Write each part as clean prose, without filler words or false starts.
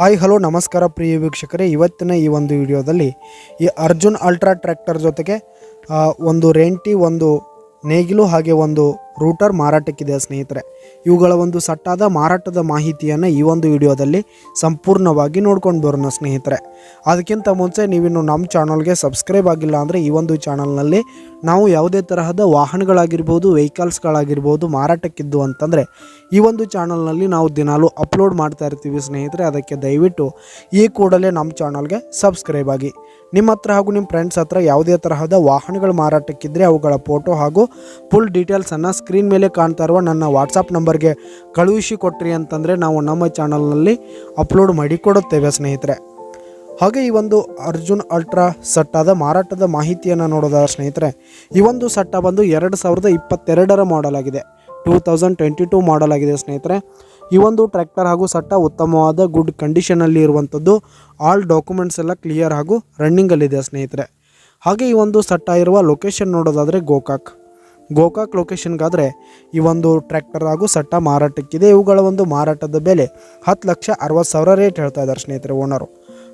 Hi hello ನಮಸ್ಕಾರ ಪ್ರಿಯ ವೀಕ್ಷಕರೇ, ಇವತ್ತಿನ ಈ ಒಂದು ವಿಡಿಯೋದಲ್ಲಿ ಈ ಅರ್ಜುನ್ ಅಲ್ಟ್ರಾ ಟ್ರ್ಯಾಕ್ಟರ್ ಜೊತೆಗೆ ಒಂದು ರೆಂಟಿ, ಒಂದು ನೇಗಿಲು ಹಾಗೆ ಒಂದು ರೂಟರ್ ಮಾರಾಟಕ್ಕಿದೆ ಸ್ನೇಹಿತರೆ. ಇವುಗಳ ಒಂದು ಸಟ್ಟಾದ ಮಾರಾಟದ ಮಾಹಿತಿಯನ್ನು ಈ ಒಂದು ವಿಡಿಯೋದಲ್ಲಿ ಸಂಪೂರ್ಣವಾಗಿ ನೋಡ್ಕೊಂಡು ಬರೋಣ ಸ್ನೇಹಿತರೆ. ಅದಕ್ಕಿಂತ ಮುಂಚೆ ನೀವಿನ್ನು ನಮ್ಮ ಚಾನಲ್ಗೆ ಸಬ್ಸ್ಕ್ರೈಬ್ ಆಗಿಲ್ಲ ಅಂದರೆ ಈ ಒಂದು ಚಾನಲ್ನಲ್ಲಿ ನಾವು ಯಾವುದೇ ತರಹದ ವಾಹನಗಳಾಗಿರ್ಬೋದು, ವೆಹಿಕಲ್ಸ್ಗಳಾಗಿರ್ಬೋದು ಮಾರಾಟಕ್ಕಿದ್ದು ಅಂತಂದರೆ ಈ ಒಂದು ಚಾನಲ್ನಲ್ಲಿ ನಾವು ದಿನಾಲೂ ಅಪ್ಲೋಡ್ ಮಾಡ್ತಾ ಇರ್ತೀವಿ ಸ್ನೇಹಿತರೆ. ಅದಕ್ಕೆ ದಯವಿಟ್ಟು ಈ ಕೂಡಲೇ ನಮ್ಮ ಚಾನಲ್ಗೆ ಸಬ್ಸ್ಕ್ರೈಬ್ ಆಗಿ. ನಿಮ್ಮ ಹತ್ರ ಹಾಗೂ ನಿಮ್ಮ ಫ್ರೆಂಡ್ಸ್ ಹತ್ರ ಯಾವುದೇ ತರಹದ ವಾಹನಗಳು ಮಾರಾಟಕ್ಕಿದ್ದರೆ ಅವುಗಳ ಫೋಟೋ ಹಾಗೂ ಫುಲ್ ಡೀಟೇಲ್ಸನ್ನು ಸ್ಕ್ರೀನ್ ಮೇಲೆ ಕಾಣ್ತಾ ಇರುವ ನನ್ನ ವಾಟ್ಸಪ್ ನಂಬರ್ಗೆ ಕಳುಹಿಸಿ ಕೊಟ್ರಿ ಅಂತಂದರೆ ನಾವು ನಮ್ಮ ಚಾನಲ್ನಲ್ಲಿ ಅಪ್ಲೋಡ್ ಮಾಡಿ ಕೊಡುತ್ತೇವೆ ಸ್ನೇಹಿತರೆ. ಹಾಗೆ ಈ ಒಂದು ಅರ್ಜುನ್ ಅಲ್ಟ್ರಾ ಸಟ್ಟಾದ ಮಾರಾಟದ ಮಾಹಿತಿಯನ್ನು ನೋಡೋದಾದ ಸ್ನೇಹಿತರೆ, ಈ ಒಂದು ಸಟ್ಟ ಬಂದು 2022ರ ಮಾಡಲ್ ಆಗಿದೆ. 2022 ಮಾಡಲ್ ಆಗಿದೆ ಸ್ನೇಹಿತರೆ. ಈ ಒಂದು ಟ್ರ್ಯಾಕ್ಟರ್ ಹಾಗೂ ಸಟ್ಟ ಉತ್ತಮವಾದ ಗುಡ್ ಕಂಡೀಷನಲ್ಲಿ ಇರುವಂಥದ್ದು. ಆಲ್ ಡಾಕ್ಯುಮೆಂಟ್ಸ್ ಎಲ್ಲ ಕ್ಲಿಯರ್ ಹಾಗೂ ರನ್ನಿಂಗಲ್ಲಿದೆ ಸ್ನೇಹಿತರೆ. ಹಾಗೆ ಈ ಒಂದು ಸಟ್ಟ ಇರುವ ಲೊಕೇಶನ್ ನೋಡೋದಾದರೆ ಗೋಕಾಕ್ ಲೊಕೇಶನ್ಗಾದರೆ ಈ ಒಂದು ಟ್ರ್ಯಾಕ್ಟರ್ ಹಾಗೂ ಸಟ್ಟ ಮಾರಾಟಕ್ಕಿದೆ. ಇವುಗಳ ಒಂದು ಮಾರಾಟದ ಬೆಲೆ 10,60,000 ರೇಟ್ ಹೇಳ್ತಾ ಇದ್ದಾರೆ ಸ್ನೇಹಿತರೆ. ಓನರು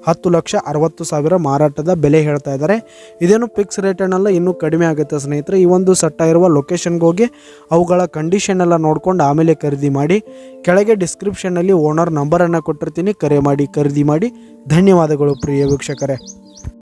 10,60,000 ಮಾರಾಟದ ಬೆಲೆ ಹೇಳ್ತಾ ಇದ್ದಾರೆ. ಇದೇನು ಫಿಕ್ಸ್ ರೇಟ್ ಏನಲ್ಲ, ಇನ್ನೂ ಕಡಿಮೆ ಆಗುತ್ತೆ ಸ್ನೇಹಿತರೆ. ಈ ಒಂದು ಸಟ್ಟ ಇರುವ ಲೊಕೇಶನ್ಗೆ ಹೋಗಿ ಅವುಗಳ ಕಂಡೀಷನ್ ಎಲ್ಲ ನೋಡ್ಕೊಂಡು ಆಮೇಲೆ ಖರೀದಿ ಮಾಡಿ. ಕೆಳಗೆ ಡಿಸ್ಕ್ರಿಪ್ಷನ್ನಲ್ಲಿ ಓನರ್ ನಂಬರನ್ನು ಕೊಟ್ಟಿರ್ತೀನಿ, ಕರೆ ಮಾಡಿ ಖರೀದಿ ಮಾಡಿ. ಧನ್ಯವಾದಗಳು ಪ್ರಿಯ ವೀಕ್ಷಕರೇ.